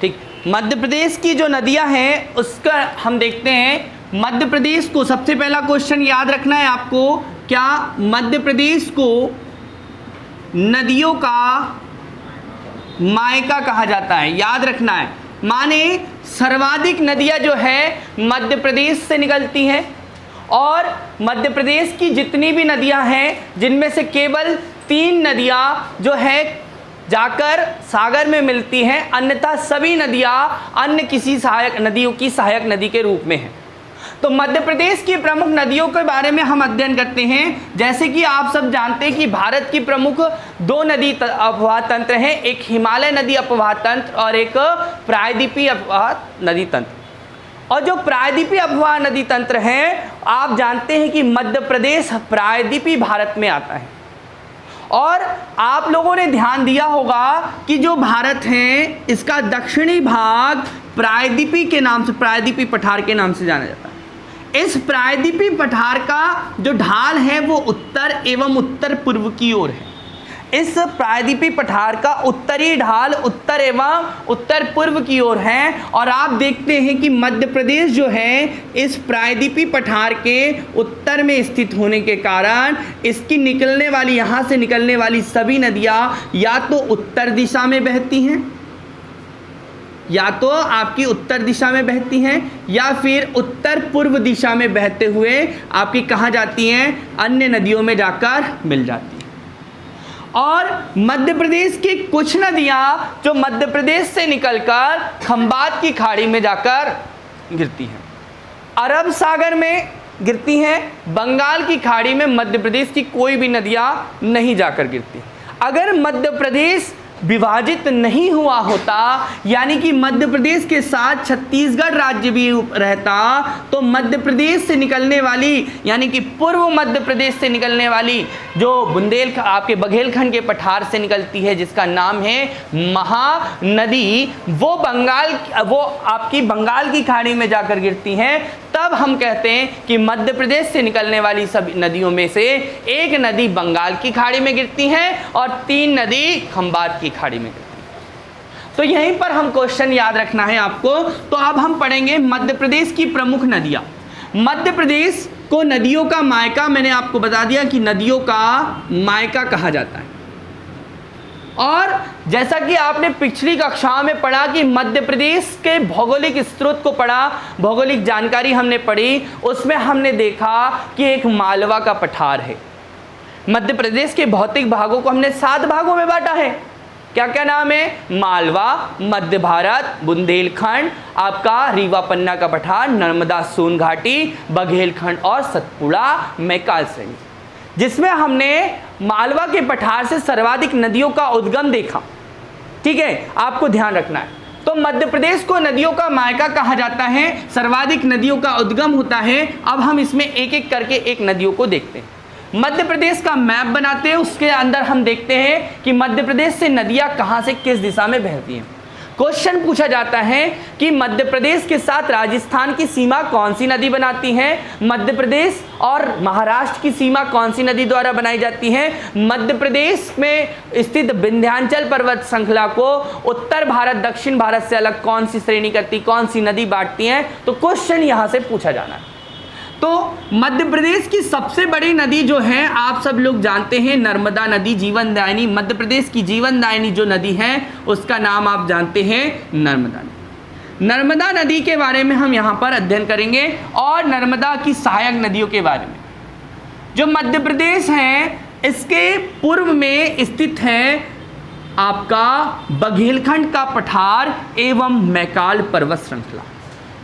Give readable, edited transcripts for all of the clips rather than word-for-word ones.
ठीक, मध्य प्रदेश की जो नदियां हैं उसका हम देखते हैं। मध्य प्रदेश को सबसे पहला क्वेश्चन याद रखना है आपको, क्या मध्य प्रदेश को नदियों का मायका कहा जाता है? याद रखना है, माने सर्वाधिक नदियां जो है मध्य प्रदेश से निकलती हैं और मध्य प्रदेश की जितनी भी नदियां हैं जिनमें से केवल 3 नदियां जो है जाकर सागर में मिलती हैं, अन्यथा सभी नदियां अन्य किसी सहायक नदियों की सहायक नदी के रूप में हैं। तो मध्य प्रदेश की प्रमुख नदियों के बारे में हम अध्ययन करते हैं। जैसे कि आप सब जानते हैं कि भारत की प्रमुख 2 नदी अपवाह तंत्र हैं, एक हिमालय नदी अपवाह तंत्र और एक प्रायद्वीपीय अपवाह नदी तंत्र। और जो प्रायद्वीपीय अपवाह नदी तंत्र है, आप जानते हैं कि मध्य प्रदेश प्रायद्वीपीय भारत में आता है। और आप लोगों ने ध्यान दिया होगा कि जो भारत है इसका दक्षिणी भाग प्रायद्वीपीय के नाम से, प्रायद्वीपीय पठार के नाम से जाना जाता है। इस प्रायद्वीपीय पठार का जो ढाल है वो उत्तर एवं उत्तर पूर्व की ओर है। इस प्रायद्वीपीय पठार का उत्तरी ढाल उत्तर एवं उत्तर पूर्व की ओर है। और आप देखते हैं कि मध्य प्रदेश जो है इस प्रायद्वीपीय पठार के उत्तर में स्थित होने के कारण इसकी निकलने वाली, यहाँ से निकलने वाली सभी नदियाँ या तो उत्तर दिशा में बहती हैं, या तो आपकी उत्तर दिशा में बहती हैं, या फिर उत्तर पूर्व दिशा में बहते हुए आपकी कहाँ जाती हैं, अन्य नदियों में जाकर मिल जाती हैं। और मध्य प्रदेश की कुछ नदियां जो मध्य प्रदेश से निकलकर खंबात की खाड़ी में जाकर गिरती हैं, अरब सागर में गिरती हैं, बंगाल की खाड़ी में मध्य प्रदेश की कोई भी नदियां नहीं जाकर गिरती। अगर मध्य प्रदेश विभाजित नहीं हुआ होता, यानी कि मध्य प्रदेश के साथ छत्तीसगढ़ राज्य भी रहता, तो मध्य प्रदेश से निकलने वाली, यानी कि पूर्व मध्य प्रदेश से निकलने वाली जो आपके बघेलखंड के पठार से निकलती है जिसका नाम है महानदी, वो आपकी बंगाल की खाड़ी में जाकर गिरती हैं। तब हम कहते हैं कि मध्य प्रदेश से निकलने वाली सभी नदियों में से एक नदी बंगाल की खाड़ी में गिरती है और 3 नदी खंबात की खाड़ी में गिरती है। तो यहीं पर हम क्वेश्चन याद रखना है आपको। तो अब हम पढ़ेंगे मध्य प्रदेश की प्रमुख नदियां। मध्य प्रदेश को नदियों का मायका, मैंने आपको बता दिया कि नदियों का मायका कहा जाता है। और जैसा कि आपने पिछली कक्षाओं में पढ़ा कि मध्य प्रदेश के भौगोलिक स्रोत को पढ़ा, भौगोलिक जानकारी हमने पढ़ी, उसमें हमने देखा कि एक मालवा का पठार है। मध्य प्रदेश के भौतिक भागों को हमने 7 भागों में बांटा है। क्या क्या नाम है? मालवा, मध्य भारत, बुंदेलखंड, आपका रीवा पन्ना का पठार, नर्मदा सोन घाटी, बघेलखंड और सतपुड़ा मैकाल श्रेणी, जिसमें हमने मालवा के पठार से सर्वाधिक नदियों का उद्गम देखा। ठीक है, आपको ध्यान रखना है। तो मध्य प्रदेश को नदियों का मायका कहा जाता है, सर्वाधिक नदियों का उद्गम होता है। अब हम इसमें एक एक करके एक नदियों को देखते हैं। मध्य प्रदेश का मैप बनाते हैं, उसके अंदर हम देखते हैं कि मध्य प्रदेश से नदियां कहां से किस दिशा में बहती हैं। क्वेश्चन पूछा जाता है कि मध्य प्रदेश के साथ राजस्थान की सीमा कौन सी नदी बनाती है, मध्य प्रदेश और महाराष्ट्र की सीमा कौन सी नदी द्वारा बनाई जाती है, मध्य प्रदेश में स्थित विंध्याचल पर्वत श्रृंखला को उत्तर भारत दक्षिण भारत से अलग कौन सी श्रेणी करती, कौन सी नदी बांटती है। तो क्वेश्चन यहां से पूछा जाना है। तो मध्य प्रदेश की सबसे बड़ी नदी जो है आप सब लोग जानते हैं, नर्मदा नदी, जीवनदायिनी। मध्य प्रदेश की जीवनदायिनी जो नदी है उसका नाम आप जानते हैं नर्मदा नदी। नर्मदा नदी के बारे में हम यहाँ पर अध्ययन करेंगे और नर्मदा की सहायक नदियों के बारे में। जो मध्य प्रदेश है इसके पूर्व में स्थित है आपका बघेलखंड का पठार एवं मैकाल पर्वत श्रृंखला।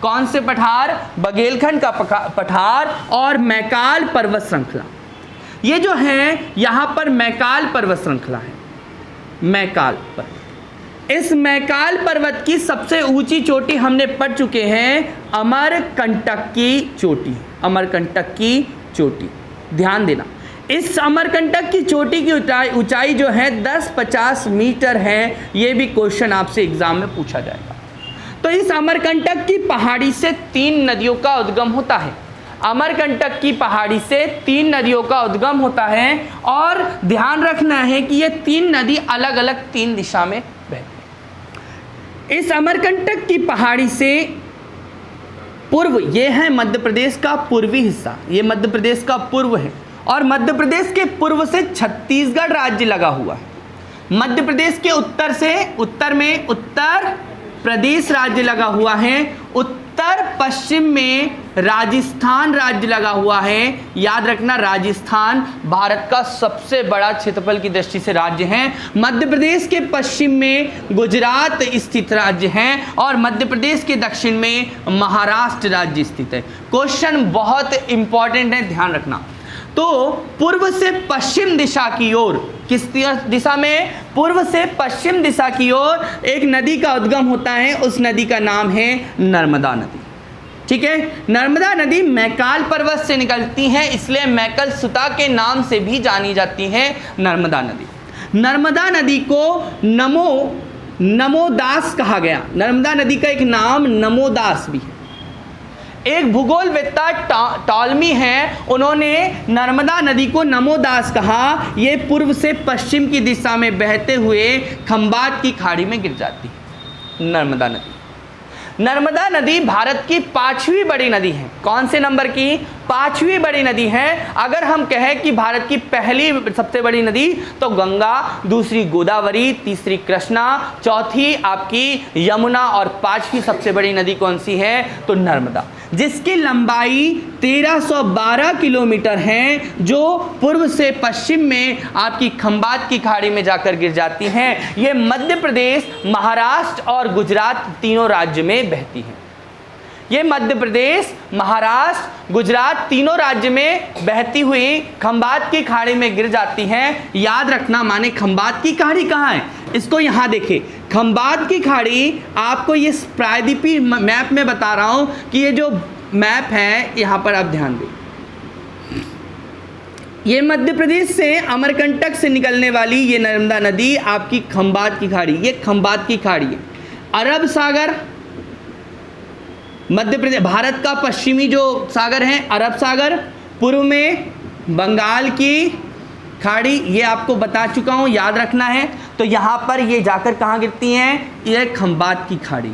कौन से पठार? बघेलखंड का पठार और मैकाल पर्वत श्रृंखला। ये जो है यहाँ पर मैकाल पर्वत श्रृंखला है, मैकाल पर्वत। इस मैकाल पर्वत की सबसे ऊंची चोटी हमने पढ़ चुके हैं, अमरकंटक की चोटी। अमरकंटक की चोटी, ध्यान देना। इस अमरकंटक की चोटी की ऊंचाई जो है 10-50 मीटर है। ये भी क्वेश्चन आपसे एग्जाम में पूछा जाएगा। तो इस अमरकंटक की पहाड़ी से 3 नदियों का उद्गम होता है। अमरकंटक की पहाड़ी से 3 नदियों का उद्गम होता है और ध्यान रखना है कि ये 3 नदी अलग अलग 3 दिशा में बहती हैं। इस अमरकंटक की पहाड़ी से पूर्व, ये है मध्य प्रदेश का पूर्वी हिस्सा, ये मध्य प्रदेश का पूर्व है, और मध्य प्रदेश के पूर्व से छत्तीसगढ़ राज्य लगा हुआ है। मध्य प्रदेश के उत्तर से, उत्तर में उत्तर प्रदेश राज्य लगा हुआ है, उत्तर पश्चिम में राजस्थान राज्य लगा हुआ है। याद रखना, राजस्थान भारत का सबसे बड़ा क्षेत्रफल की दृष्टि से राज्य है। मध्य प्रदेश के पश्चिम में गुजरात स्थित राज्य है और मध्य प्रदेश के दक्षिण में महाराष्ट्र राज्य स्थित है। क्वेश्चन बहुत इंपॉर्टेंट है, ध्यान रखना। तो पूर्व से पश्चिम दिशा की ओर, किस दिशा में? पूर्व से पश्चिम दिशा की ओर एक नदी का उद्गम होता है, उस नदी का नाम है नर्मदा नदी। ठीक है, नर्मदा नदी मैकाल पर्वत से निकलती है, इसलिए मैकल सुता के नाम से भी जानी जाती है नर्मदा नदी। नर्मदा नदी को नमोदास कहा गया। नर्मदा नदी का एक नाम नमोदास भी है। एक भूगोलवेत्ता टॉलमी है, उन्होंने नर्मदा नदी को नमोदास कहा। ये पूर्व से पश्चिम की दिशा में बहते हुए खंबात की खाड़ी में गिर जाती है नर्मदा नदी। नर्मदा नदी भारत की 5वीं बड़ी नदी है। कौन से नंबर की? 5वीं बड़ी नदी है। अगर हम कहें कि भारत की पहली सबसे बड़ी नदी तो गंगा, दूसरी गोदावरी, तीसरी कृष्णा, चौथी आपकी यमुना और 5वीं सबसे बड़ी नदी कौन सी है? तो नर्मदा, जिसकी लंबाई 1312 किलोमीटर है, जो पूर्व से पश्चिम में आपकी खंबात की खाड़ी में जाकर गिर जाती हैं। ये मध्य प्रदेश, महाराष्ट्र और गुजरात तीनों राज्य में बहती है। ये मध्य प्रदेश, महाराष्ट्र, गुजरात तीनों राज्य में बहती हुई खंबात की खाड़ी में गिर जाती हैं। याद रखना, माने खंबात की खाड़ी कहाँ है? इसको यहाँ देखें, खंबात की खाड़ी आपको ये प्रायद्वीपीय मैप में बता रहा हूँ कि ये जो मैप है यहाँ पर आप ध्यान दें। ये मध्य प्रदेश से अमरकंटक से निकलने वाली ये नर्मदा नदी आपकी खंबात की खाड़ी, ये खंबात की खाड़ी है। अरब सागर, मध्य प्रदेश भारत का पश्चिमी जो सागर है अरब सागर, पूर्व में बंगाल की खाड़ी, ये आपको बता चुका हूँ, याद रखना है। तो यहाँ पर ये जाकर कहाँ गिरती हैं? ये खंबात की खाड़ी,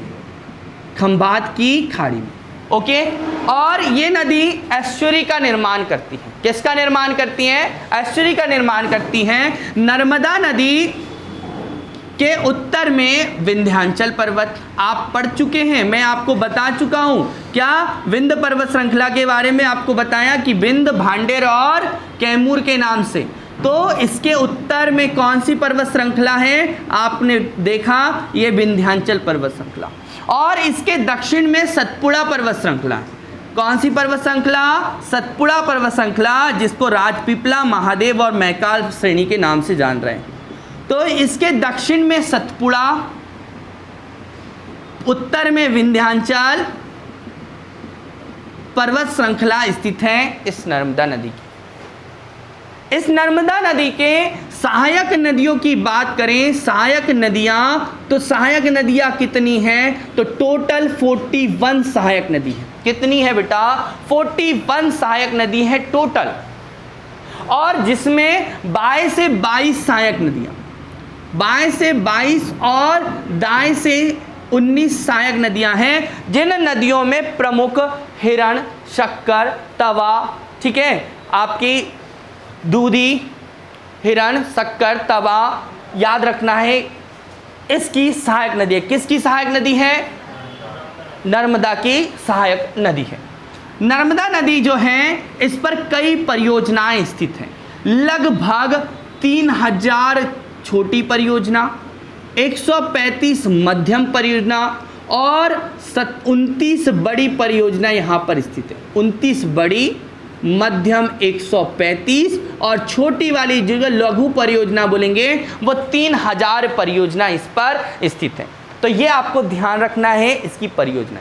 खंबात की खाड़ी में। ओके, और ये नदी एस्चुरी का निर्माण करती है। किसका निर्माण करती हैं? एस्चुरी का निर्माण करती हैं। नर्मदा नदी के उत्तर में विंध्याचल पर्वत आप पढ़ चुके हैं, मैं आपको बता चुका हूं। क्या? विंध्य पर्वत श्रृंखला के बारे में आपको बताया कि विंध्य, भांडेर और कैमूर के नाम से। तो इसके उत्तर में कौन सी पर्वत श्रृंखला है? आपने देखा, ये विंध्याचल पर्वत श्रृंखला। और इसके दक्षिण में सतपुड़ा पर्वत श्रृंखला है। कौन सी पर्वत श्रृंखला? सतपुड़ा पर्वत श्रृंखला, जिसको राजपीपला, महादेव और मैकाल श्रेणी के नाम से जान रहे हैं। तो इसके दक्षिण में सतपुड़ा, उत्तर में विंध्याचल पर्वत श्रृंखला स्थित है इस नर्मदा नदी की। इस नर्मदा नदी के सहायक नदियों की बात करें, सहायक नदियां, तो सहायक नदियां कितनी हैं? तो टोटल 41 सहायक नदी है। कितनी है बेटा? 41 सहायक नदी है टोटल, और जिसमें 22 से 22 सहायक नदियां, 22 से 22 और दाएं से 19 सहायक नदियां हैं, जिन नदियों में प्रमुख हिरण, शक्कर, तवा, ठीक है, आपकी दूधी, हिरण, शक्कर, तवा, याद रखना है, इसकी सहायक नदी है। किसकी सहायक नदी है? नर्मदा की सहायक नदी है। नर्मदा नदी जो है, इस पर कई परियोजनाएं स्थित हैं। लगभग 3000 छोटी परियोजना, 135 मध्यम परियोजना और 29 बड़ी परियोजना यहाँ पर स्थित है। 29 बड़ी, मध्यम 135 और छोटी वाली जो लघु परियोजना बोलेंगे वो 3000 परियोजना इस पर स्थित है। तो ये आपको ध्यान रखना है इसकी परियोजना।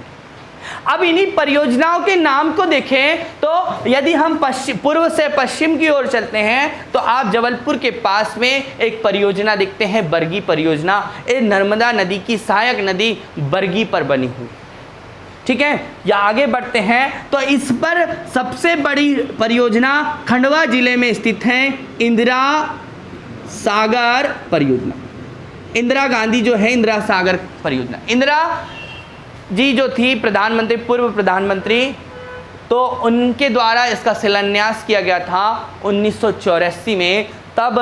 अब इन्हीं परियोजनाओं के नाम को देखें तो यदि हम पूर्व से पश्चिम की ओर चलते हैं तो आप जबलपुर के पास में एक परियोजना देखते हैं, बरगी परियोजना। ये नर्मदा नदी की सहायक नदी बरगी पर बनी हुई, ठीक है। या आगे बढ़ते हैं तो इस पर सबसे बड़ी परियोजना खंडवा जिले में स्थित है, इंदिरा सागर परियोजना। इंदिरा गांधी जो है इंदिरा सागर परियोजना, इंदिरा जी जो थी प्रधानमंत्री, पूर्व प्रधानमंत्री, तो उनके द्वारा इसका शिलान्यास किया गया था 1984 में। तब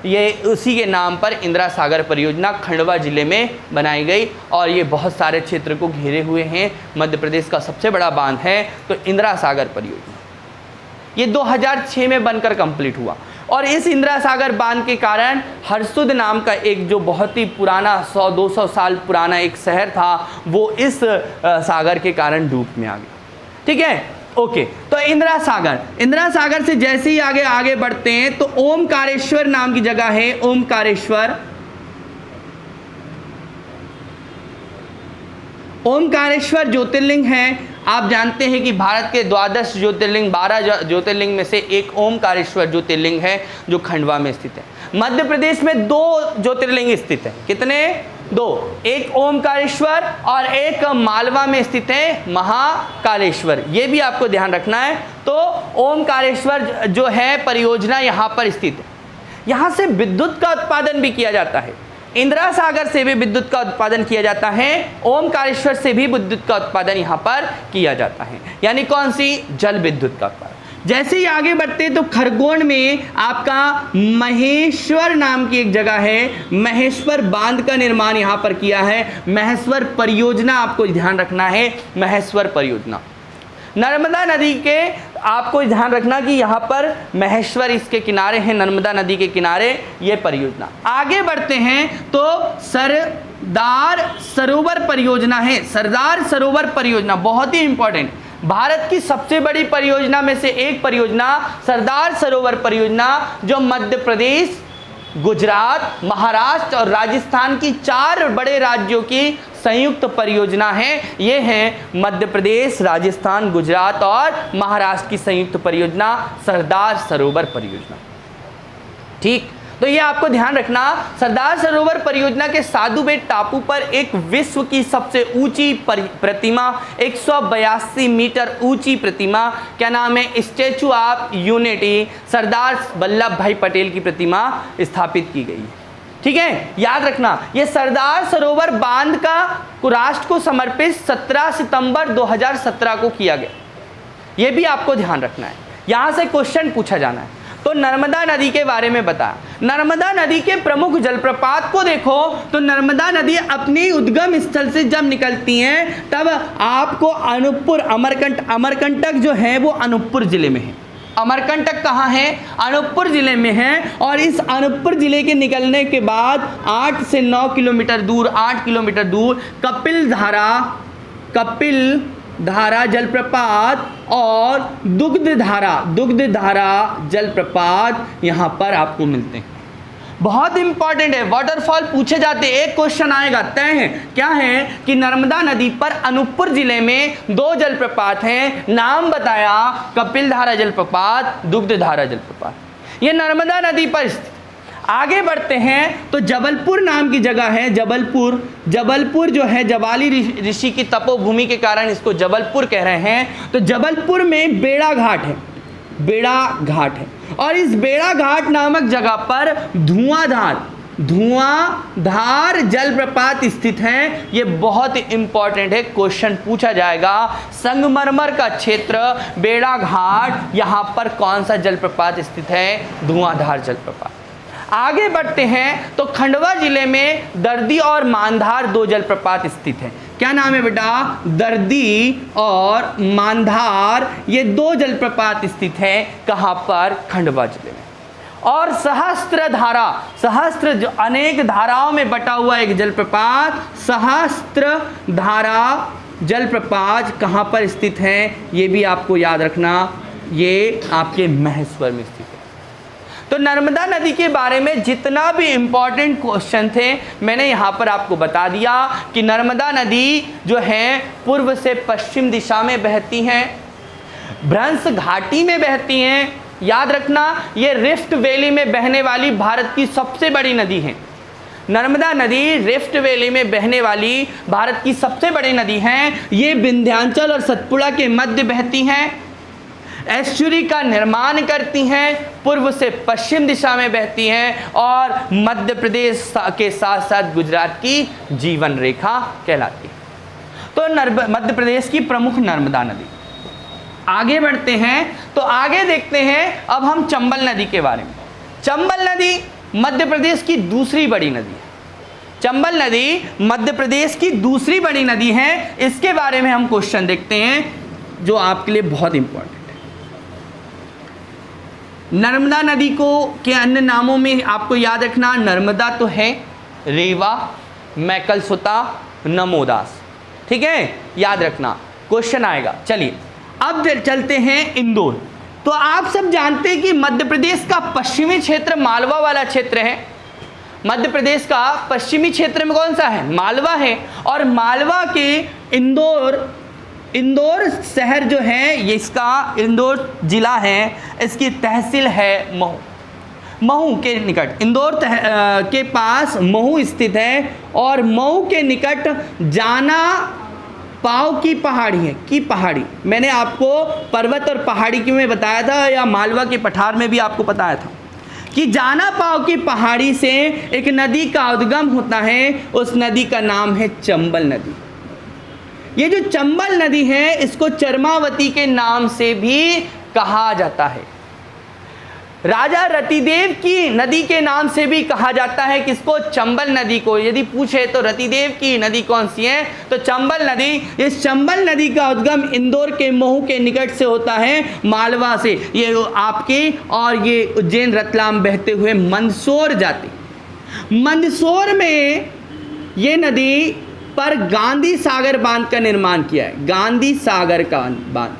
ये उसी के नाम पर इंदिरा सागर परियोजना खंडवा जिले में बनाई गई और ये बहुत सारे क्षेत्र को घेरे हुए हैं। मध्य प्रदेश का सबसे बड़ा बांध है तो इंदिरा सागर परियोजना, ये 2006 में बनकर कंप्लीट हुआ। और इस इंदिरा सागर बांध के कारण हरसुद नाम का एक जो बहुत ही पुराना 100-200 साल पुराना एक शहर था वो इस सागर के कारण डूब में आ गया। ठीक है, ओके। तो इंदिरा सागर से जैसे ही आगे बढ़ते हैं तो ओमकारेश्वर नाम की जगह है, ओमकारेश्वर ज्योतिर्लिंग है। आप जानते हैं कि भारत के 12 ज्योतिर्लिंग में से एक ओमकारेश्वर ज्योतिर्लिंग है जो खंडवा में स्थित है। मध्य प्रदेश में 2 ज्योतिर्लिंग स्थित है, कितने? 2, एक ओमकारेश्वर और एक मालवा में स्थित है महाकालेश्वर, ये भी आपको ध्यान रखना है। तो ओमकारेश्वर जो है परियोजना यहाँ पर स्थित है, यहाँ से विद्युत का उत्पादन भी किया जाता है। इंदिरा सागर से भी विद्युत का उत्पादन किया जाता है, ओमकारेश्वर से भी विद्युत का उत्पादन यहाँ पर किया जाता है, यानी कौन सी? जल विद्युत का उत्पादन। जैसे ही आगे बढ़ते हैं तो खरगोन में आपका महेश्वर नाम की एक जगह है, महेश्वर बांध का निर्माण यहाँ पर किया है। महेश्वर परियोजना आपको ध्यान रखना है, महेश्वर परियोजना। नर्मदा नदी के आपको ध्यान रखना कि यहाँ पर महेश्वर इसके किनारे हैं, नर्मदा नदी के किनारे ये परियोजना। आगे बढ़ते हैं तो सरदार सरोवर परियोजना है। सरदार सरोवर परियोजना बहुत ही इंपॉर्टेंट, भारत की सबसे बड़ी परियोजना में से एक परियोजना सरदार सरोवर परियोजना, जो मध्य प्रदेश, गुजरात, महाराष्ट्र और राजस्थान की 4 बड़े राज्यों की संयुक्त परियोजना है। ये है मध्य प्रदेश, राजस्थान, गुजरात और महाराष्ट्र की संयुक्त परियोजना सरदार सरोवर परियोजना। ठीक, तो ये आपको ध्यान रखना। सरदार सरोवर परियोजना के साधु बेट टापू पर एक विश्व की सबसे ऊंची प्रतिमा, 182 मीटर ऊंची प्रतिमा, क्या नाम है? Statue of unity, Sardar Vallabh भाई पटेल की प्रतिमा स्थापित की गई है। ठीक है, याद रखना ये सरदार सरोवर बांध का राष्ट्र को समर्पित 17 सितंबर 2017 को किया गया, ये भी आपको ध्यान रखना है, यहां से क्वेश्चन पूछा जाना है। तो नर्मदा नदी के बारे में बता, नर्मदा नदी के प्रमुख जलप्रपात को देखो तो नर्मदा नदी अपनी उद्गम स्थल से जब निकलती हैं तब आपको अनूपपुर, अमरकंटक जो है वो अनूपपुर जिले में है। अमरकंटक कहाँ है? अनूपपुर जिले में है। और इस अनूपपुर जिले के निकलने के बाद 8 से 9 किलोमीटर दूर, 8 किलोमीटर दूर कपिल धारा जलप्रपात और दुग्ध धारा जलप्रपात यहाँ पर आपको मिलते हैं। बहुत इंपॉर्टेंट है, वाटरफॉल पूछे जाते हैं, एक क्वेश्चन आएगा तय है। क्या है कि नर्मदा नदी पर अनूपपुर जिले में 2 जलप्रपात हैं, नाम बताया, कपिल धारा जलप्रपात, दुग्ध धारा जलप्रपात। ये नर्मदा नदी पर स्थित। आगे बढ़ते हैं तो जबलपुर नाम की जगह है, जबलपुर जो है जबाली ऋषि की तपोभूमि के कारण इसको जबलपुर कह रहे हैं। तो जबलपुर में बेड़ा घाट है और इस बेड़ा घाट नामक जगह पर धुआंधार जलप्रपात स्थित है। ये बहुत इंपॉर्टेंट है, क्वेश्चन पूछा जाएगा। संगमरमर का क्षेत्र बेड़ा घाट, यहाँ पर कौन सा जलप्रपात स्थित है? धुआंधार जलप्रपात। आगे बढ़ते हैं तो खंडवा जिले में दर्दी और मानधार 2 जलप्रपात स्थित हैं। क्या नाम है बेटा? दर्दी और मानधार, ये 2 जलप्रपात स्थित हैं। कहाँ पर? खंडवा जिले में। और सहस्त्र जो अनेक धाराओं में बटा हुआ एक जलप्रपात, सहस्त्र धारा जलप्रपात कहाँ पर स्थित है? ये भी आपको याद रखना, ये आपके महेश्वर में स्थित है। तो नर्मदा नदी के बारे में जितना भी इम्पॉर्टेंट क्वेश्चन थे मैंने यहाँ पर आपको बता दिया कि नर्मदा नदी जो है पूर्व से पश्चिम दिशा में बहती हैं, भ्रंश घाटी में बहती हैं। याद रखना ये रिफ्ट वैली में बहने वाली भारत की सबसे बड़ी नदी है। नर्मदा नदी रिफ्ट वैली में बहने वाली भारत की सबसे बड़ी नदी है। ये विंध्याचल और सतपुड़ा के मध्य बहती हैं। एस्चुरी का निर्माण करती हैं, पूर्व से पश्चिम दिशा में बहती हैं और मध्य प्रदेश के साथ साथ गुजरात की जीवन रेखा कहलाती है। तो मध्य प्रदेश की प्रमुख नर्मदा नदी। आगे बढ़ते हैं तो आगे देखते हैं अब हम चंबल नदी के बारे में। चंबल नदी मध्य प्रदेश की दूसरी बड़ी नदी है। चंबल नदी मध्य प्रदेश की दूसरी बड़ी नदी है। इसके बारे में हम क्वेश्चन देखते हैं जो आपके लिए बहुत इंपॉर्टेंट है। नर्मदा नदी को के अन्य नामों में आपको याद रखना, नर्मदा तो है, रेवा, मैकलसुता, नमोदास, ठीक है, याद रखना, क्वेश्चन आएगा। चलिए अब चलते हैं इंदौर। तो आप सब जानते हैं कि मध्य प्रदेश का पश्चिमी क्षेत्र मालवा वाला क्षेत्र है। मध्य प्रदेश का पश्चिमी क्षेत्र में कौन सा है? मालवा है। और मालवा के इंदौर शहर जो है, ये इसका इंदौर जिला है, इसकी तहसील है महू। महू के निकट इंदौर के पास महू स्थित है और महू के निकट जाना पाव की पहाड़ी है, की पहाड़ी। मैंने आपको पर्वत और पहाड़ी की में बताया था, या मालवा के पठार में भी आपको बताया था कि जाना पाव की पहाड़ी से एक नदी का उद्गम होता है। उस नदी का नाम है चंबल नदी। ये जो चंबल नदी है इसको चरमावती के नाम से भी कहा जाता है। राजा रतिदेव की नदी के नाम से भी कहा जाता है किसको? चंबल नदी को। यदि पूछे तो रतिदेव की नदी कौन सी है, तो चंबल नदी। इस चंबल नदी का उद्गम इंदौर के महू के निकट से होता है, मालवा से। ये आपके और ये उज्जैन रतलाम बहते हुए मंदसौर जाती। मंदसौर में ये नदी पर गांधी सागर बांध का निर्माण किया है। गांधी सागर का बांध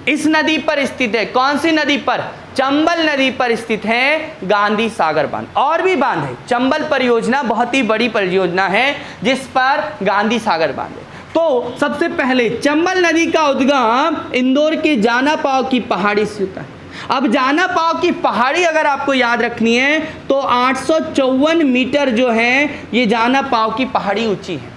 इस नदी पर स्थित है। कौन सी नदी पर? चंबल नदी पर स्थित है गांधी सागर बांध। और भी बांध है, चंबल परियोजना बहुत ही बड़ी परियोजना है जिस पर गांधी सागर बांध है। तो सबसे पहले चंबल नदी का उद्गम इंदौर के जाना पाव की पहाड़ी से होता है। अब जाना पाव की पहाड़ी अगर आपको याद रखनी है तो 854 मीटर जो है ये जाना पाव की पहाड़ी ऊंची है।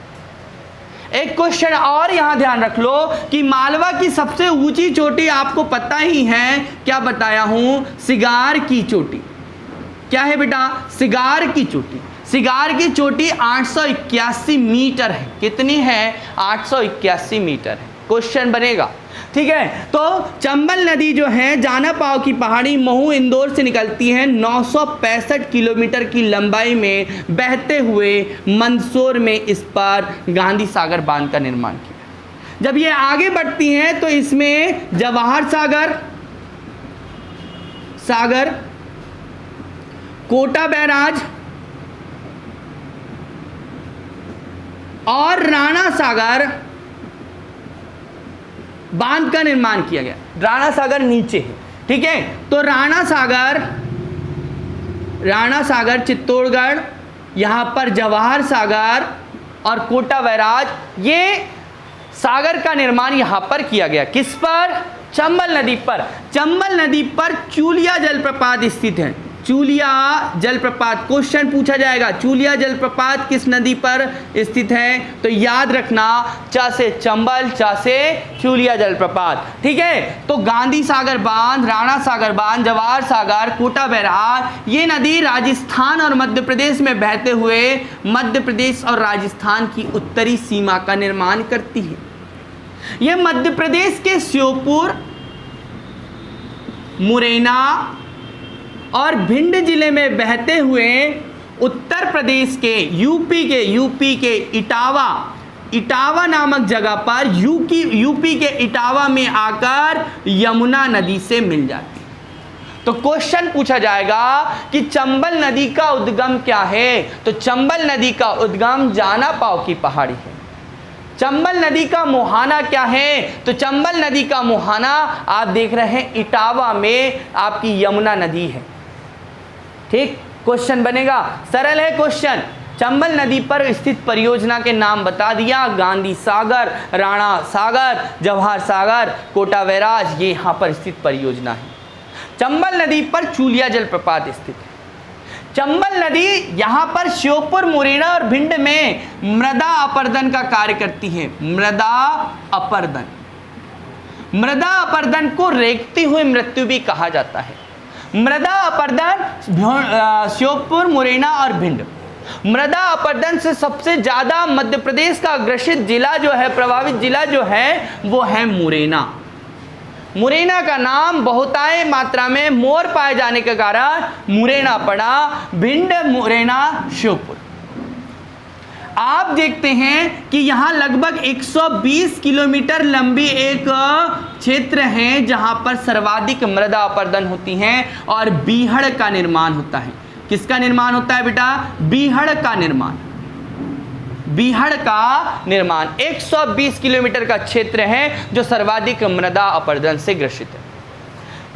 एक क्वेश्चन और यहां ध्यान रख लो कि मालवा की सबसे ऊंची चोटी आपको पता ही है, क्या बताया हूं? सिगार की चोटी। क्या है बेटा? सिगार की चोटी। सिगार की चोटी 881 मीटर है। कितनी है? 881 मीटर है। क्वेश्चन बनेगा, ठीक है। तो चंबल नदी जो है जाना पाव की पहाड़ी महू इंदौर से निकलती है, 965 किलोमीटर की लंबाई में बहते हुए मंदसौर में इस पर गांधी सागर बांध का निर्माण किया। जब ये आगे बढ़ती हैं तो इसमें जवाहर सागर, कोटा बैराज और राणा सागर बांध का निर्माण किया गया। राणा सागर नीचे है, ठीक है। तो राणा सागर चित्तौड़गढ़, यहां पर जवाहर सागर और कोटा बैराज, ये सागर का निर्माण यहां पर किया गया। किस पर? चंबल नदी पर। चंबल नदी पर चूलिया जलप्रपात स्थित है। चूलिया जलप्रपात क्वेश्चन पूछा जाएगा, चूलिया जलप्रपात किस नदी पर स्थित है? तो याद रखना, च से चंबल, च से चूलिया जलप्रपात, ठीक है। तो गांधी सागर बांध, राणा सागर बांध, जवाहर सागर, कोटा बैराज, ये नदी राजस्थान और मध्य प्रदेश में बहते हुए मध्य प्रदेश और राजस्थान की उत्तरी सीमा का निर्माण करती है। यह मध्य प्रदेश के श्योपुर, मुरैना और भिंड जिले में बहते हुए उत्तर प्रदेश के यूपी के इटावा नामक जगह पर यूपी के इटावा में आकर यमुना नदी से मिल जाती है। तो क्वेश्चन पूछा जाएगा कि चंबल नदी का उद्गम क्या है? तो चंबल नदी का उद्गम जाना पाव की पहाड़ी है। चंबल नदी का मुहाना क्या है? तो चंबल नदी का मुहाना आप देख रहे हैं इटावा में आपकी यमुना नदी है, ठीक। क्वेश्चन बनेगा, सरल है क्वेश्चन। चंबल नदी पर स्थित परियोजना के नाम बता दिया, गांधी सागर, राणा सागर, जवाहर सागर, कोटा बैराज, ये यहां पर स्थित परियोजना है। चंबल नदी पर चूलिया जलप्रपात स्थित है। चंबल नदी यहां पर श्योपुर, मुरैना और भिंड में मृदा अपर्दन का कार्य करती है। मृदा अपर्दन, मृदा अपरदन को रेंगती हुई मृत्यु भी कहा जाता है। मृदा अपरदन श्योपुर, मुरैना और भिंड। मृदा अपरदन से सबसे ज्यादा मध्य प्रदेश का ग्रसित जिला जो है, प्रभावित जिला जो है, वो है मुरैना। मुरैना का नाम बहुतायत मात्रा में मोर पाए जाने के कारण मुरैना पड़ा। भिंड, मुरैना, श्योपुर। आप देखते हैं कि यहां लगभग 120 किलोमीटर लंबी एक क्षेत्र है जहां पर सर्वाधिक मृदा अपरदन होती है और बीहड़ का निर्माण होता है। किसका निर्माण होता है बेटा? बीहड़ का निर्माण। बीहड़ का निर्माण 120 किलोमीटर का क्षेत्र है जो सर्वाधिक मृदा अपरदन से ग्रसित है।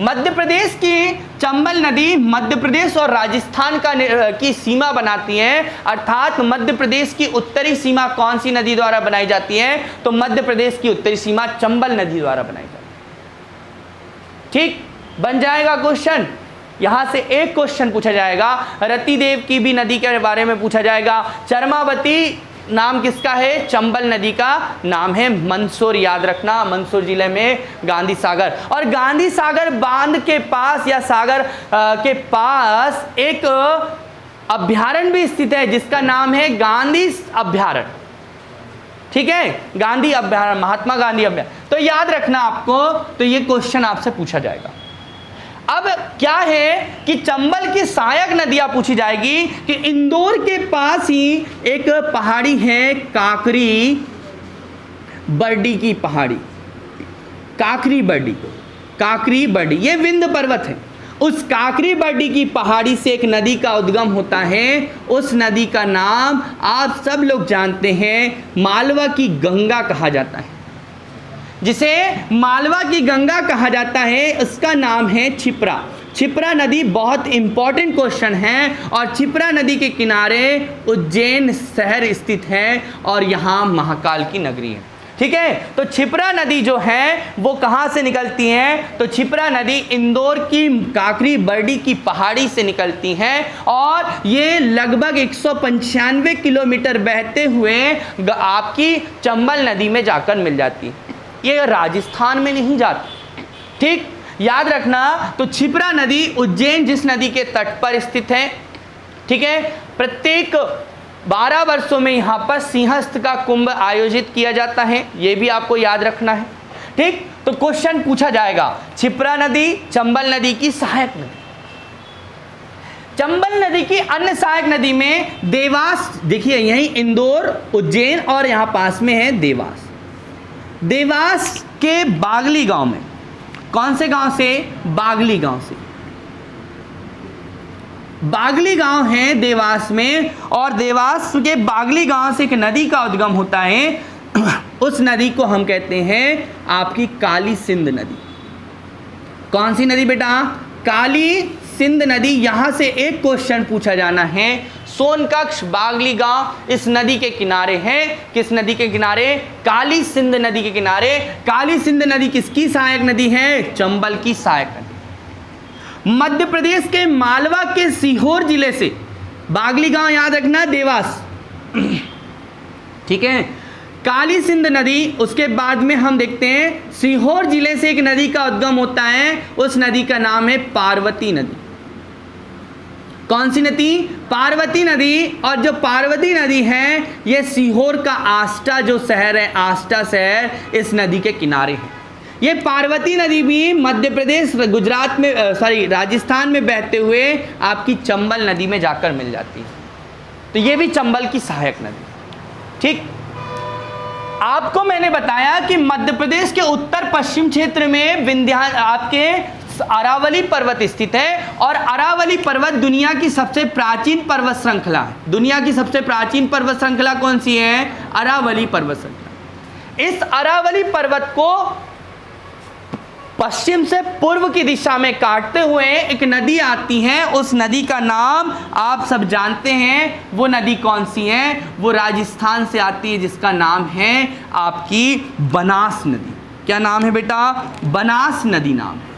मध्य प्रदेश की चंबल नदी मध्य प्रदेश और राजस्थान की सीमा बनाती है, अर्थात मध्य प्रदेश की उत्तरी सीमा कौन सी नदी द्वारा बनाई जाती है? तो मध्य प्रदेश की उत्तरी सीमा चंबल नदी द्वारा बनाई जाती है। ठीक, बन जाएगा क्वेश्चन। यहां से एक क्वेश्चन पूछा जाएगा। रतिदेव की भी नदी के बारे में पूछा जाएगा। चरमावती नाम किसका है? चंबल नदी का नाम है। मंदसौर याद रखना, मंदसौर जिले में गांधी सागर, और गांधी सागर बांध के पास या सागर के पास एक अभ्यारण्य भी स्थित है जिसका नाम है गांधी अभ्यारण्य। ठीक है, गांधी अभ्यारण्य, महात्मा गांधी अभ्यारण्य। तो याद रखना आपको, तो ये क्वेश्चन आपसे पूछा जाएगा। अब क्या है कि चंबल की सहायक नदियां पूछी जाएगी कि इंदौर के पास ही एक पहाड़ी है काकरी बर्डी की पहाड़ी, काकरी बर्डी, ये विंध्य पर्वत है। उस काकरी बर्डी की पहाड़ी से एक नदी का उद्गम होता है। उस नदी का नाम आप सब लोग जानते हैं, मालवा की गंगा कहा जाता है। जिसे मालवा की गंगा कहा जाता है उसका नाम है छिप्रा। छिप्रा नदी बहुत इंपॉर्टेंट क्वेश्चन है, और छिप्रा नदी के किनारे उज्जैन शहर स्थित है और यहाँ महाकाल की नगरी है। ठीक है, तो छिप्रा नदी जो है वो कहाँ से निकलती है? तो छिप्रा नदी इंदौर की काकरी बर्डी की पहाड़ी से निकलती है और ये लगभग 195 किलोमीटर बहते हुए आपकी चंबल नदी में जाकर मिल जाती है। ये राजस्थान में नहीं जाती। ठीक, याद रखना। तो छिप्रा नदी उज्जैन जिस नदी के तट पर स्थित है। ठीक है, प्रत्येक 12 वर्षों में यहाँ पर सिंहस्थ का कुंभ आयोजित किया जाता है, ये भी आपको याद रखना है। ठीक, तो क्वेश्चन पूछा जाएगा छिप्रा नदी चंबल नदी की सहायक नदी। चंबल नदी की अन्य सहायक नदी में देवास, देखिए यही इंदौर, उज्जैन और यहाँ पास में है देवास। देवास के बागली गांव में, कौन से गांव से? बागली गांव से। बागली गांव है देवास में, और देवास के बागली गांव से एक नदी का उद्गम होता है। उस नदी को हम कहते हैं आपकी काली सिंध नदी। कौन सी नदी बेटा? काली सिंध नदी। यहां से एक क्वेश्चन पूछा जाना है। सोनकक्ष बागली गांव इस नदी के किनारे है। किस नदी के किनारे? काली सिंध नदी के किनारे। काली सिंध नदी किसकी सहायक नदी है? चंबल की सहायक नदी। मध्य प्रदेश के मालवा के सीहोर जिले से, बागली गांव याद रखना, देवास। ठीक है, काली सिंध नदी, उसके बाद में हम देखते हैं सीहोर जिले से एक नदी का उद्गम होता है। उस नदी का नाम है पार्वती नदी। कौन सी नदी? पार्वती नदी। और जो पार्वती नदी है ये सीहोर का आष्टा जो शहर है, आष्टा शहर इस नदी के किनारे है। ये पार्वती नदी भी मध्य प्रदेश, गुजरात में, राजस्थान में बहते हुए आपकी चंबल नदी में जाकर मिल जाती है। तो ये भी चंबल की सहायक नदी। ठीक, आपको मैंने बताया कि मध्य प्रदेश के उत्तर पश्चिम क्षेत्र में आपके अरावली पर्वत स्थित है, और अरावली पर्वत दुनिया की सबसे प्राचीन पर्वत श्रृंखला है। दुनिया की सबसे प्राचीन पर्वत श्रृंखला कौन सी है? अरावली पर्वत श्रृंखला। इस अरावली पर्वत को पश्चिम से पूर्व की दिशा में काटते हुए एक नदी आती है। उस नदी का नाम आप सब जानते हैं। वो नदी कौन सी है? वो राजस्थान से आती है, जिसका नाम है आपकी बनास नदी। क्या नाम है बेटा? बनास नदी नाम है।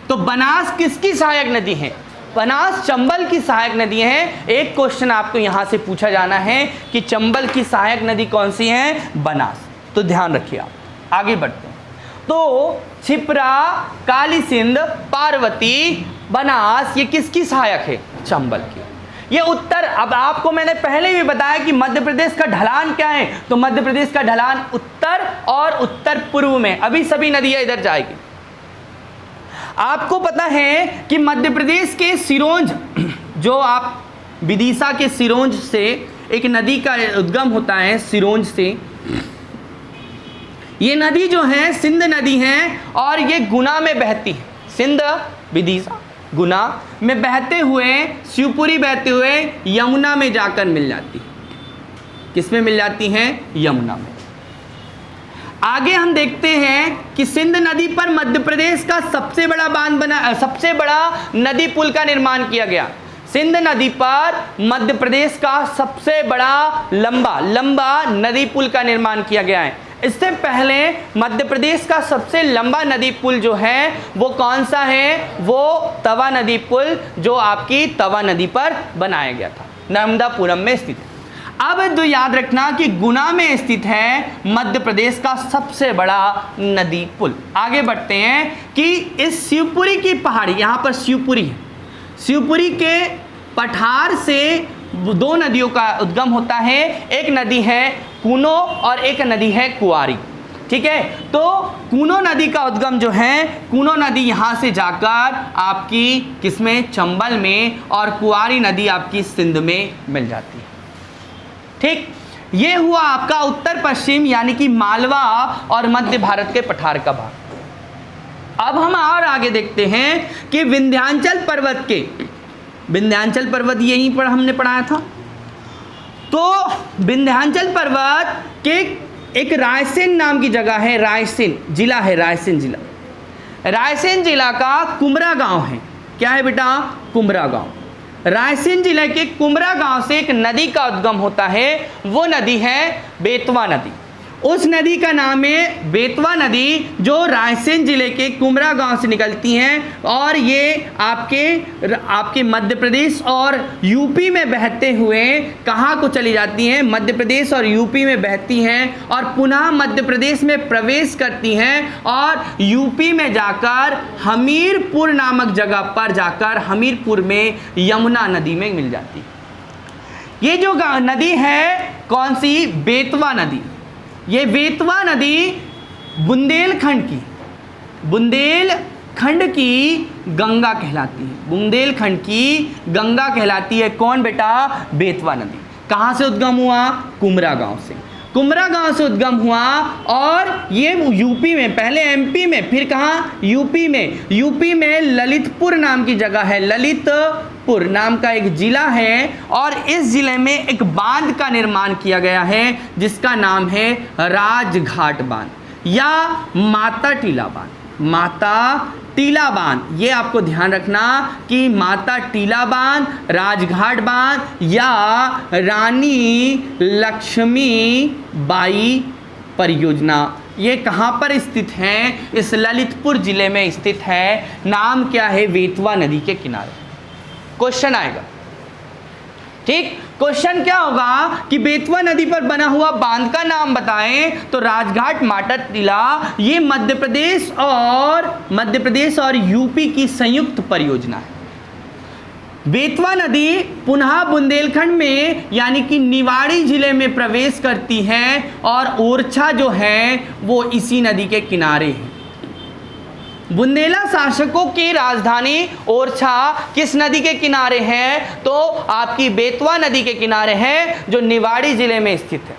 तो बनास किसकी सहायक नदी है? बनास चंबल की सहायक नदी है। एक क्वेश्चन आपको यहां से पूछा जाना है कि चंबल की सहायक नदी कौन सी है? बनास। तो ध्यान रखिए आप, आगे बढ़ते हैं। तो क्षिप्रा, काली सिंध, पार्वती, बनास ये किसकी सहायक है? चंबल की। ये उत्तर, अब आपको मैंने पहले भी बताया कि मध्य प्रदेश का ढलान क्या है, तो मध्य प्रदेश का ढलान उत्तर और उत्तर पूर्व में, अभी सभी नदियां इधर जाएगी। आपको पता है कि मध्य प्रदेश के सिरोंज, जो आप विदिशा के सिरोंज से एक नदी का उद्गम होता है, सिरोंज से, ये नदी जो है सिंध नदी है और ये गुना में बहती है। सिंध, विदिशा, गुना में बहते हुए, शिवपुरी बहते हुए यमुना में जाकर मिल जाती है। किस में मिल जाती हैं? यमुना में। आगे हम देखते हैं कि सिंध नदी पर मध्य प्रदेश का सबसे बड़ा बांध बना, सबसे बड़ा नदी पुल का निर्माण किया गया। सिंध नदी पर मध्य प्रदेश का सबसे बड़ा लंबा नदी पुल का निर्माण किया गया है। इससे पहले मध्य प्रदेश का सबसे लंबा नदी पुल जो है वो कौन सा है? वो तवा नदी पुल, जो आपकी तवा नदी पर बनाया गया था, नर्मदापुरम में स्थित है। अब तो याद रखना कि गुना में स्थित है मध्य प्रदेश का सबसे बड़ा नदी पुल। आगे बढ़ते हैं कि इस शिवपुरी की पहाड़ी, यहाँ पर शिवपुरी है, शिवपुरी के पठार से दो नदियों का उद्गम होता है। एक नदी है कूनो और एक नदी है कुआरी। ठीक है, तो कूनो नदी का उद्गम जो है, कूनो नदी यहाँ से जाकर आपकी किसमें? चंबल में, और कुआरी नदी आपकी सिंध में मिल जाती है। ठीक, ये हुआ आपका उत्तर पश्चिम यानी कि मालवा और मध्य भारत के पठार का भाग। अब हम और आगे देखते हैं कि विंध्याचल पर्वत के, विंध्याचल पर्वत यहीं पर हमने पढ़ाया था। तो विंध्याचल पर्वत के एक रायसेन नाम की जगह है, रायसेन जिला है, रायसेन जिला, रायसेन जिला का कुमरा गांव है। क्या है बेटा? कुमरा गांव। रायसेन जिले के कुमरा गांव से एक नदी का उद्गम होता है, वो नदी है बेतवा नदी। उस नदी का नाम है बेतवा नदी, जो रायसेन जिले के कुमरा गांव से निकलती हैं और ये आपके मध्य प्रदेश और यूपी में बहते हुए कहाँ को चली जाती हैं? मध्य प्रदेश और यूपी में बहती हैं और पुनः मध्य प्रदेश में प्रवेश करती हैं और यूपी में जाकर हमीरपुर नामक जगह पर जाकर हमीरपुर में यमुना नदी में मिल जाती है। ये जो नदी है कौन सी? बेतवा नदी। ये बेतवा नदी बुंदेलखंड की गंगा कहलाती है। बुंदेलखंड की गंगा कहलाती है। कौन बेटा? बेतवा नदी। कहाँ से उद्गम हुआ? कुमरा गांव से। कुमरा गांव से उद्गम हुआ और ये यूपी में, पहले एमपी में, फिर कहाँ? यूपी में। यूपी में ललितपुर नाम की जगह है, ललितपुर नाम का एक जिला है और इस जिले में एक बांध का निर्माण किया गया है जिसका नाम है राजघाट बांध या माता टीला बांध। माता टीला बांध, ये आपको ध्यान रखना कि माता टीला बांध, राजघाट बांध या रानी लक्ष्मीबाई परियोजना, ये कहाँ पर स्थित है? इस ललितपुर जिले में स्थित है। नाम क्या है? बेतवा नदी के किनारे। क्वेश्चन आएगा। ठीक, क्वेश्चन क्या होगा कि बेतवा नदी पर बना हुआ बांध का नाम बताएं, तो राजघाट माता टीला ये मध्य प्रदेश और यूपी की संयुक्त परियोजना है। बेतवा नदी पुनः बुंदेलखंड में यानी कि निवाड़ी जिले में प्रवेश करती है और ओरछा जो है वो इसी नदी के किनारे है। बुंदेला शासकों की राजधानी ओरछा किस नदी के किनारे है? तो आपकी बेतवा नदी के किनारे है जो निवाड़ी जिले में स्थित है।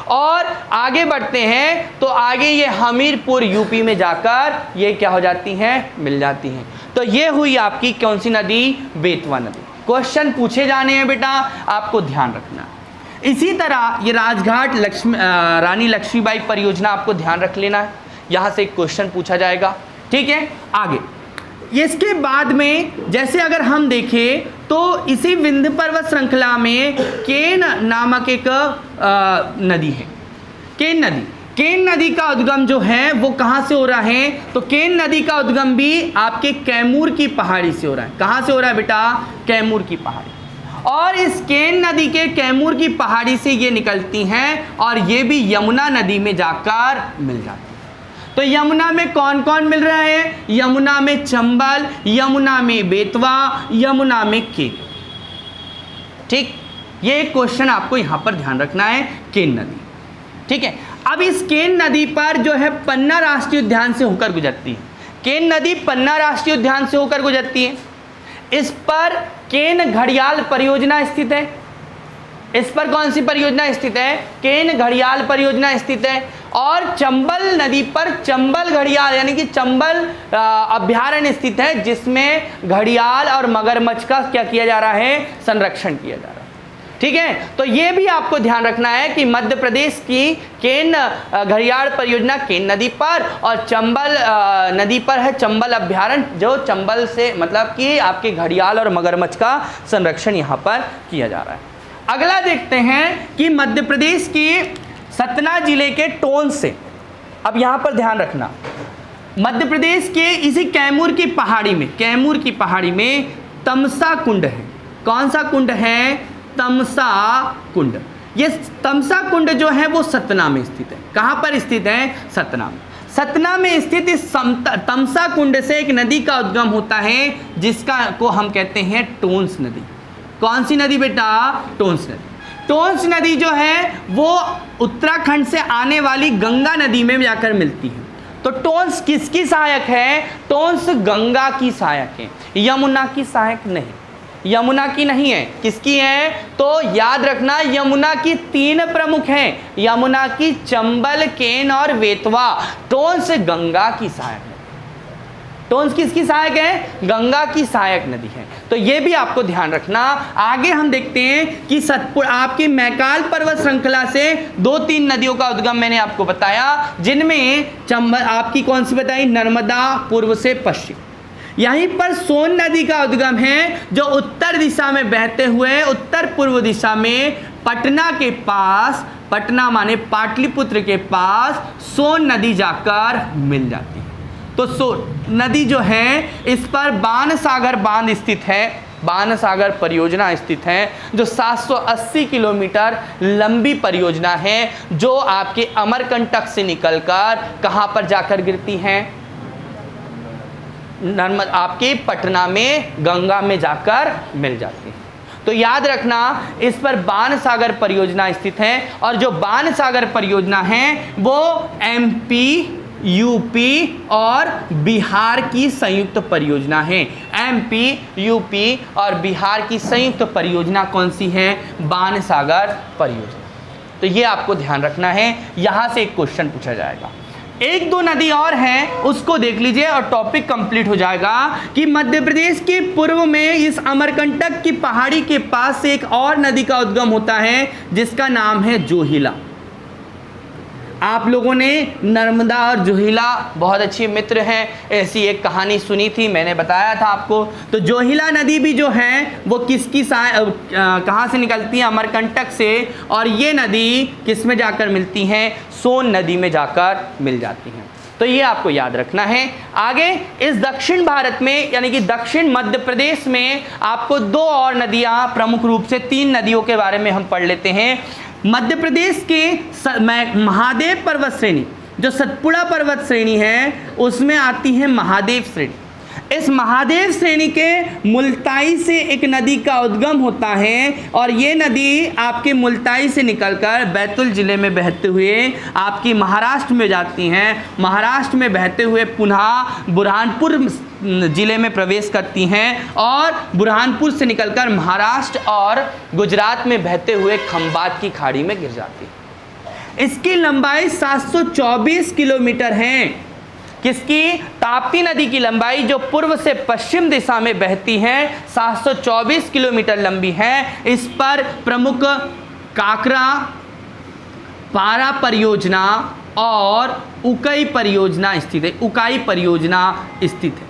और आगे बढ़ते हैं तो आगे ये हमीरपुर यूपी में जाकर ये क्या हो जाती हैं? मिल जाती हैं। तो ये हुई आपकी कौन सी नदी? बेतवा नदी। क्वेश्चन पूछे जाने हैं बेटा, आपको ध्यान रखना। इसी तरह ये राजघाट रानी लक्ष्मीबाई परियोजना आपको ध्यान रख लेना है, यहाँ से एक क्वेश्चन पूछा जाएगा। ठीक है, आगे इसके बाद में जैसे अगर हम देखें तो इसी विंध्य पर्वत श्रृंखला में केन नामक एक नदी है। केन नदी, केन नदी का उद्गम जो है वो कहाँ से हो रहा है? तो केन नदी का उद्गम भी आपके कैमूर की पहाड़ी से हो रहा है। कहाँ से हो रहा है बेटा? कैमूर की पहाड़ी। और इस केन नदी के कैमूर की पहाड़ी से ये निकलती हैं और ये भी यमुना नदी में जाकर मिल जाती है। तो यमुना में कौन कौन मिल रहा है? यमुना में चंबल, यमुना में बेतवा, यमुना में केन। ठीक, ये एक क्वेश्चन आपको यहां पर ध्यान रखना है, केन नदी। ठीक है, अब इस केन नदी पर जो है पन्ना राष्ट्रीय उद्यान से होकर गुजरती है। केन नदी पन्ना राष्ट्रीय उद्यान से होकर गुजरती है। इस पर केन घड़ियाल परियोजना स्थित है। इस पर कौन सी परियोजना स्थित है? केन घड़ियाल परियोजना स्थित है। और चंबल नदी पर चंबल घड़ियाल यानी कि चंबल अभ्यारण्य स्थित है, जिसमें घड़ियाल और मगरमच्छ का क्या किया जा रहा है? संरक्षण किया जा रहा है। ठीक है, तो ये भी आपको ध्यान रखना है कि मध्य प्रदेश की केन घड़ियाल परियोजना केन नदी पर और चंबल नदी पर है चंबल अभ्यारण्य, जो चंबल से मतलब कि आपके घड़ियाल और मगरमच्छ का संरक्षण यहाँ पर किया जा रहा है। अगला देखते हैं कि मध्य प्रदेश की सतना जिले के टोंस से, अब यहाँ पर ध्यान रखना, मध्य प्रदेश के इसी कैमूर की पहाड़ी में तमसा कुंड है। कौन सा कुंड है? तमसा कुंड। ये तमसा कुंड जो है वो सतना में स्थित है। कहाँ पर स्थित है? सतना में। सतना में स्थित इस तमसा कुंड से एक नदी का उद्गम होता है, जिसका को हम कहते हैं टोंस नदी। कौन सी नदी बेटा? टोंस नदी। टोंस नदी जो है वो उत्तराखंड से आने वाली गंगा नदी में जाकर मिलती है। तो टोंस किसकी सहायक है? टोंस गंगा की सहायक है, यमुना की सहायक नहीं। यमुना की नहीं है, किसकी है? तो याद रखना, यमुना की 3 प्रमुख हैं, यमुना की चंबल, केन और बेतवा। टोंस गंगा की सहायक है। टोंस किसकी सहायक है? गंगा की सहायक नदी है। तो ये भी आपको ध्यान रखना। आगे हम देखते हैं कि आपकी मैकाल पर्वत श्रृंखला से 2-3 नदियों का उद्गम मैंने आपको बताया, जिनमें चंबल आपकी कौन सी बताई? नर्मदा, पूर्व से पश्चिम। यहीं पर सोन नदी का उद्गम है, जो उत्तर दिशा में बहते हुए उत्तर पूर्व दिशा में पटना के पास, पटना माने पाटलिपुत्र के पास सोन नदी जाकर मिल जाती है। तो सोन नदी जो है, इस पर बाणसागर बांध स्थित है, बाणसागर परियोजना स्थित है, जो 780 किलोमीटर लंबी परियोजना है, जो आपके अमरकंटक से निकलकर कहाँ पर जाकर गिरती है? नर्मदा, आपके पटना में गंगा में जाकर मिल जाती है। तो याद रखना, इस पर बाणसागर परियोजना स्थित है, और जो बाणसागर परियोजना है वो एमपी, यूपी और बिहार की संयुक्त परियोजना है। एमपी, यूपी और बिहार की संयुक्त परियोजना कौन सी है? बाणसागर परियोजना। तो ये आपको ध्यान रखना है, यहाँ से एक क्वेश्चन पूछा जाएगा। 1-2 नदी और हैं, उसको देख लीजिए और टॉपिक कंप्लीट हो जाएगा कि मध्य प्रदेश के पूर्व में इस अमरकंटक की पहाड़ी के पास से एक और नदी का उद्गम होता है, जिसका नाम है जोहिला। आप लोगों ने नर्मदा और जोहिला बहुत अच्छे मित्र हैं, ऐसी एक कहानी सुनी थी, मैंने बताया था आपको। तो जोहिला नदी भी जो है वो किसकी कहाँ से निकलती है? अमरकंटक से। और ये नदी किस में जाकर मिलती हैं? सोन नदी में जाकर मिल जाती हैं। तो ये आपको याद रखना है। आगे इस दक्षिण भारत में यानी कि दक्षिण मध्य प्रदेश में आपको 2 और नदियाँ, प्रमुख रूप से 3 नदियों के बारे में हम पढ़ लेते हैं। मध्य प्रदेश के महादेव पर्वत श्रेणी, जो सतपुड़ा पर्वत श्रेणी है, उसमें आती है महादेव श्रेणी। इस महादेव श्रेणी के मुल्ताई से एक नदी का उद्गम होता है, और ये नदी आपके मुल्ताई से निकलकर बैतूल जिले में बहते हुए आपकी महाराष्ट्र में जाती हैं। महाराष्ट्र में बहते हुए पुनः बुरहानपुर जिले में प्रवेश करती हैं, और बुरहानपुर से निकलकर महाराष्ट्र और गुजरात में बहते हुए खंबात की खाड़ी में गिर जाती है। इसकी लंबाई 724 किलोमीटर है। किसकी? ताप्ती नदी की लंबाई, जो पूर्व से पश्चिम दिशा में बहती है, 724 किलोमीटर लंबी है। इस पर प्रमुख काकरा, पारा परियोजना और उकाई परियोजना स्थित है। उकाई परियोजना स्थित है।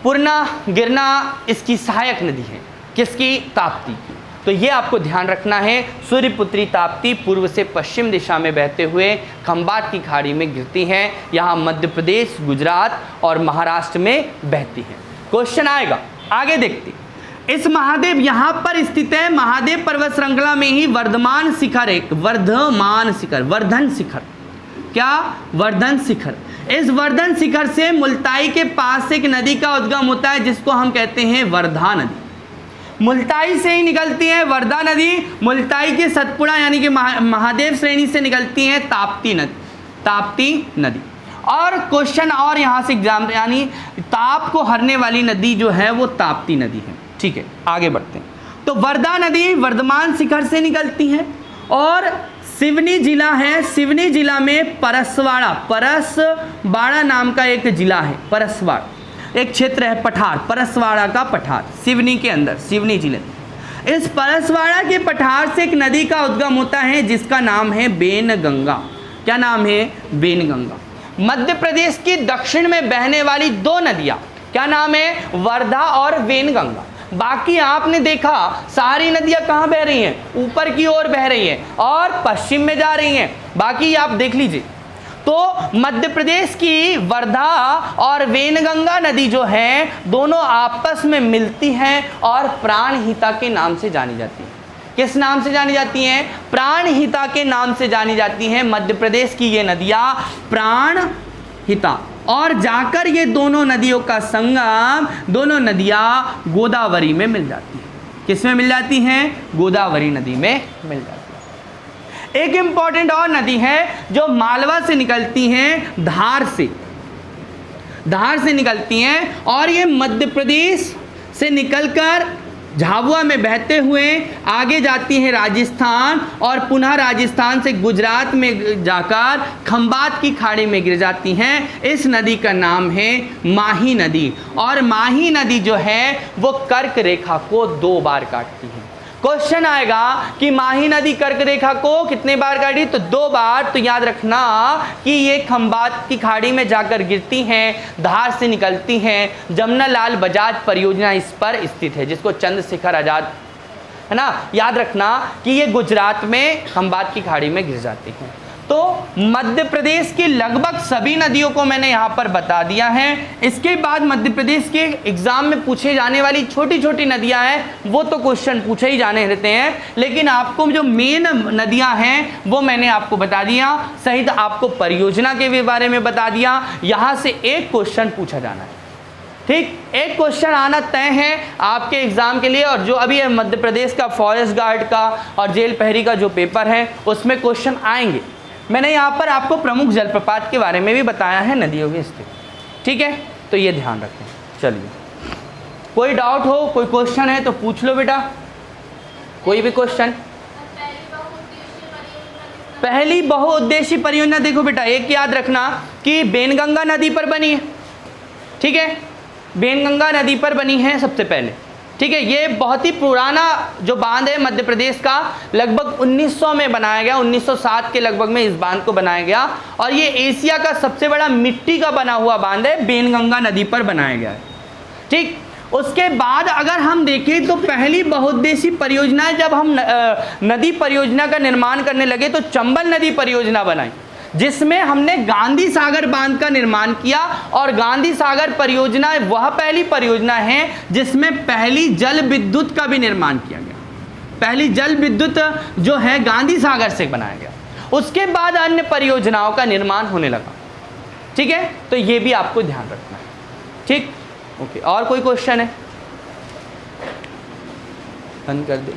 पूर्णा गिरना इसकी सहायक नदी है। किसकी? ताप्ती की। तो ये आपको ध्यान रखना है। सूर्यपुत्री ताप्ती पूर्व से पश्चिम दिशा में बहते हुए खंबात की खाड़ी में गिरती हैं। यहाँ मध्य प्रदेश, गुजरात और महाराष्ट्र में बहती है। क्वेश्चन आएगा, आगे देखते। इस महादेव यहाँ पर स्थित है, महादेव पर्वत श्रृंखला में ही वर्धमान शिखर, एक वर्धमान शिखर, वर्धन शिखर, क्या वर्धन शिखर। इस वर्धन शिखर से मुल्ताई के पास एक नदी का उद्गम होता है जिसको हम कहते हैं वर्धा नदी। मुल्ताई से ही निकलती है वर्धा नदी, मुल्ताई के सतपुड़ा यानी कि महादेव श्रेणी से निकलती है ताप्ती नदी, ताप्ती नदी। और क्वेश्चन और यहाँ से एग्जाम, यानी ताप को हरने वाली नदी जो है वो ताप्ती नदी है। ठीक है, आगे बढ़ते हैं। तो वर्धा नदी वर्धमान शिखर से निकलती है और सिवनी जिला है, सिवनी जिला में परसवाड़ा, परसवाड़ा नाम का एक जिला है, परसवाड़ा एक क्षेत्र है, पठार, परसवाड़ा का पठार, सिवनी के अंदर, सिवनी जिले। इस परसवाड़ा के पठार से एक नदी का उद्गम होता है जिसका नाम है बेनगंगा। क्या नाम है? बेनगंगा। मध्य प्रदेश की दक्षिण में बहने वाली दो नदियां, क्या नाम है? वर्धा और वेनगंगा। बाकी आपने देखा सारी नदियां कहाँ बह रही हैं? ऊपर की ओर बह रही हैं और पश्चिम में जा रही हैं। बाकी आप देख लीजिए। तो मध्य प्रदेश की वर्धा और वेनगंगा नदी जो है दोनों आपस में मिलती हैं और प्राणहिता के नाम से जानी जाती है। किस नाम से जानी जाती हैं? प्राणहिता के नाम से जानी जाती हैं मध्य प्रदेश की ये नदियां, प्राणहिता। और जाकर ये दोनों नदियों का संगम, दोनों नदियां गोदावरी में मिल जाती हैं। किस में मिल जाती हैं? गोदावरी नदी में मिल जाती है। एक इंपॉर्टेंट और नदी है जो मालवा से निकलती हैं, धार से, धार से निकलती हैं और ये मध्य प्रदेश से निकलकर झाबुआ में बहते हुए आगे जाती हैं राजस्थान और पुनः राजस्थान से गुजरात में जाकर खंबात की खाड़ी में गिर जाती हैं। इस नदी का नाम है माही नदी। और माही नदी जो है वो कर्क रेखा को 2 बार काटती है। क्वेश्चन आएगा कि माही नदी कर्क रेखा को कितने बार काटी? तो 2 बार। तो याद रखना कि ये खंबात की खाड़ी में जाकर गिरती हैं, धार से निकलती हैं। जमनालाल बजाज परियोजना इस पर स्थित है, जिसको चंद्रशेखर आजाद, है ना, याद रखना कि ये गुजरात में खंबात की खाड़ी में गिर जाती हैं। तो मध्य प्रदेश की लगभग सभी नदियों को मैंने यहाँ पर बता दिया है। इसके बाद मध्य प्रदेश के एग्जाम में पूछे जाने वाली छोटी छोटी नदियाँ हैं वो तो क्वेश्चन पूछे ही जाने रहते हैं, लेकिन आपको जो मेन नदियाँ हैं वो मैंने आपको बता दिया, सहित आपको परियोजना के भी बारे में बता दिया। यहाँ से एक क्वेश्चन पूछा जाना है, ठीक, एक क्वेश्चन आना तय है आपके एग्जाम के लिए। और जो अभी मध्य प्रदेश का फॉरेस्ट गार्ड का और जेल पहरी का जो पेपर है उसमें क्वेश्चन आएंगे। मैंने यहाँ पर आपको प्रमुख जलप्रपात के बारे में भी बताया है, नदियों की स्थिति, ठीक है, तो ये ध्यान रखें। चलिए, कोई डाउट हो, कोई क्वेश्चन है तो पूछ लो बेटा, कोई भी क्वेश्चन। पहली बहुउद्देशीय परियोजना, देखो बेटा एक याद रखना कि बेनगंगा नदी पर बनी है, ठीक है, बेनगंगा नदी पर बनी है सबसे पहले, ठीक है। ये बहुत ही पुराना जो बांध है मध्य प्रदेश का, लगभग 1900 में बनाया गया, 1907 के लगभग में इस बांध को बनाया गया। और ये एशिया का सबसे बड़ा मिट्टी का बना हुआ बांध है, बेनगंगा नदी पर बनाया गया है, ठीक। उसके बाद अगर हम देखें तो पहली बहुउद्देशीय परियोजना जब हम नदी परियोजना का निर्माण करने लगे तो चंबल नदी परियोजना बनाई, जिसमें हमने गांधी सागर बांध का निर्माण किया। और गांधी सागर परियोजना वह पहली परियोजना है जिसमें पहली जल विद्युत का भी निर्माण किया गया। पहली जल विद्युत जो है गांधी सागर से बनाया गया। उसके बाद अन्य परियोजनाओं का निर्माण होने लगा, ठीक है, तो ये भी आपको ध्यान रखना है, ठीक, ओके। और कोई क्वेश्चन है? बंद कर दे।